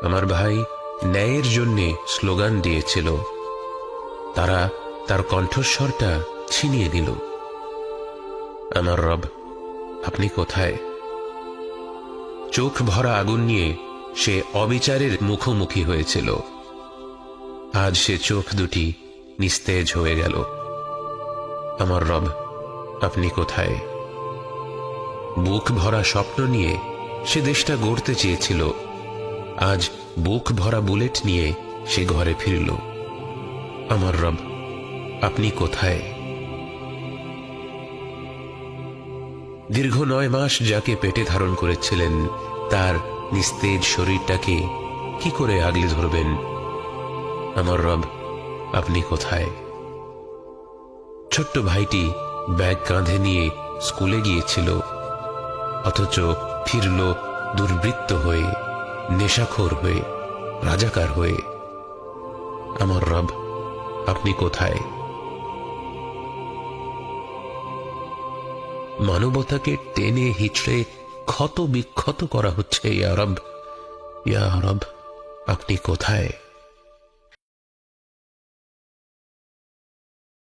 আমার ভাই ন্যায়ের জন্য স্লোগান দিয়েছিল, তারা তার কণ্ঠস্বরটা ছিনিয়ে নিল। আমার রব, আপনি কোথায়? চোখ ভরা আগুন নিয়ে সে অবিচারের মুখোমুখি হয়েছিল। আজ সে চোখ দুটি নিস্তেজ হয়ে গেল। আমার রব, আপনি কোথায়? বুক ভরা স্বপ্ন নিয়ে সে দেশটা গড়তে চেয়েছিল। আজ বুক ভরা বুলেট নিয়ে সে ঘরে ফিরল। আমার রব, আপনি কোথায়? দীর্ঘ 9 মাস যাকে পেটে ধারণ করেছিলেন, তার নিস্তেজ শরীরটাকে কি করে আগলে ধরবেন? আমার রব, আপনি কোথায়? ছোট্ট ভাইটি ব্যাগ কাঁধে নিয়ে স্কুলে গিয়েছিল, অথচ ফিরল দুর্বৃত্ত হয়ে, নেশাখোর হয়ে, রাজাকার হয়ে। আমার রব, আপনি কোথায়? মানবতাকে টেনে হিচড়ে ক্ষত বিক্ষত করা হচ্ছে। ইয়া রব, ইয়া রব, আপনি কোথায়?